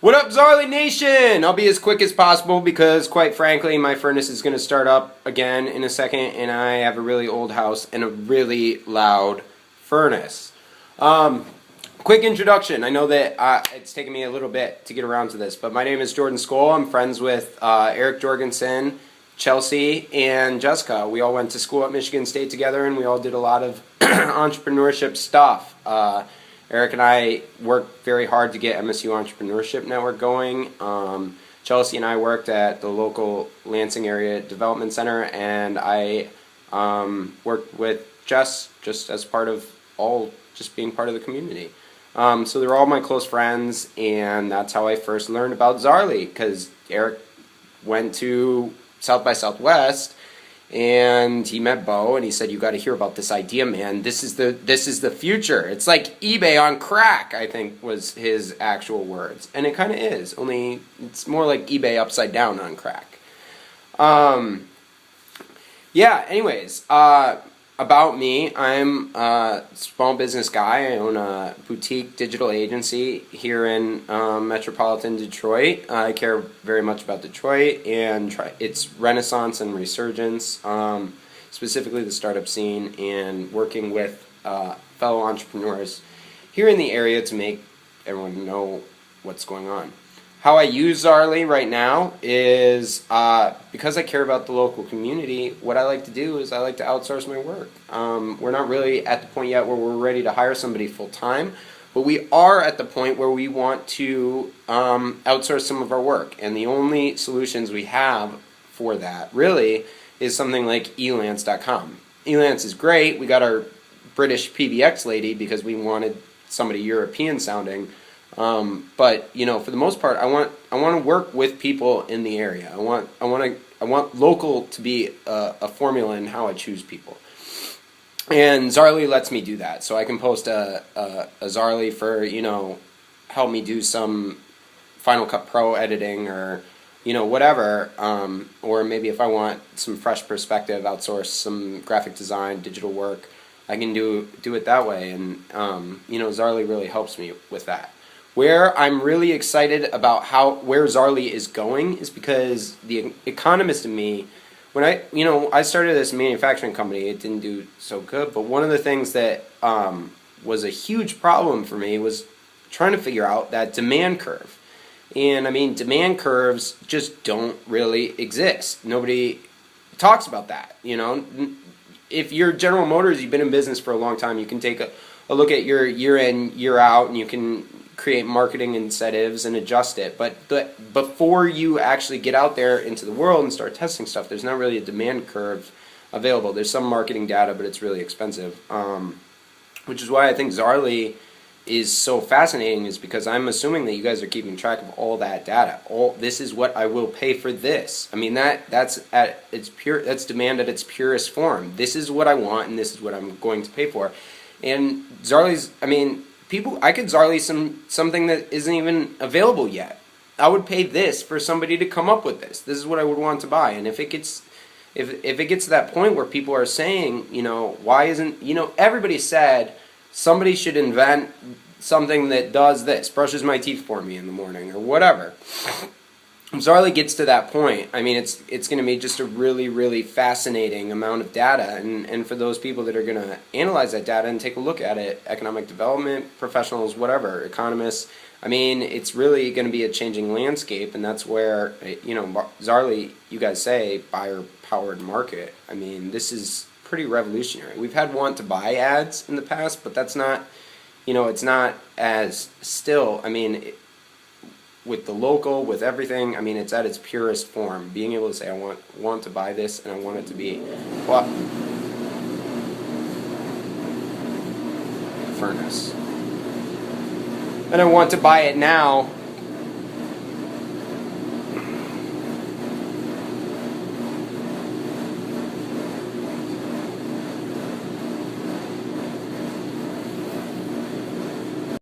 What up, Zaarly Nation? I'll be as quick as possible because, quite frankly, my furnace is going to start up again in a second, and I have a really old house and a really loud furnace. Quick introduction. I know that it's taken me a little bit to get around to this, but my name is Jordan Skoll. I'm friends with Eric Jorgensen, Chelsea, and Jessica. We all went to school at Michigan State together, and we all did a lot of entrepreneurship stuff. Eric and I worked very hard to get MSU Entrepreneurship Network going. Chelsea and I worked at the local Lansing Area Development Center, and I worked with Jess just as part of just being part of the community. So they're all my close friends, and that's how I first learned about Zaarly, because Eric went to South by Southwest, and he met Bo, and he said, "You got to hear about this idea, man. This is the future. It's like eBay on crack," I think was his actual words, and it kind of is. Only it's more like eBay upside down on crack. Yeah. Anyways, about me, I'm a small business guy. I own a boutique digital agency here in metropolitan Detroit. I care very much about Detroit and its renaissance and resurgence, specifically the startup scene, and working with fellow entrepreneurs here in the area to make everyone know what's going on. How I use Zaarly right now is because I care about the local community. What I like to do is I like to outsource my work. We're not really at the point yet where we're ready to hire somebody full time, but we are at the point where we want to outsource some of our work. And the only solutions we have for that really is something like elance.com. Elance is great. We got our British PBX lady because we wanted somebody European sounding. But you know, for the most part, I want to work with people in the area. I want local to be a formula in how I choose people. And Zaarly lets me do that. So I can post a Zaarly for, help me do some Final Cut Pro editing or, whatever. Or maybe if I want some fresh perspective, outsource some graphic design, digital work, I can do it that way. And, Zaarly really helps me with that. Where I'm really excited about where Zaarly is going is because the economist in me, when I started this manufacturing company, it didn't do so good, but one of the things that was a huge problem for me was trying to figure out that demand curve. And I mean, demand curves just don't really exist. Nobody talks about that. If you're General Motors, you've been in business for a long time, you can take a look at your year in, year out, and you can create marketing incentives and adjust it. But before you actually get out there into the world and start testing stuff, there's not really a demand curve available. There's some marketing data, but it's really expensive. Which is why I think Zaarly is so fascinating, is because I'm assuming that you guys are keeping track of all that data. This is what I will pay for this. I mean, that's demand at its purest form. This is what I want, and this is what I'm going to pay for. And Zaarly's, I could Zaarly something that isn't even available yet. I would pay this for somebody to come up with this. This is what I would want to buy. And if it gets to that point where people are saying, why isn't, everybody said somebody should invent something that does this, brushes my teeth for me in the morning or whatever. If Zaarly gets to that point, it's going to be just a really, really fascinating amount of data, and for those people that are going to analyze that data and take a look at it, economic development professionals, whatever, economists, it's really going to be a changing landscape, and that's where, Zaarly, you guys say, buyer-powered market. This is pretty revolutionary. We've had want to buy ads in the past, but that's not, it's not as still, with the local, with everything, it's at its purest form. Being able to say, I want to buy this, and I want it to be, furnace. And I want to buy it now,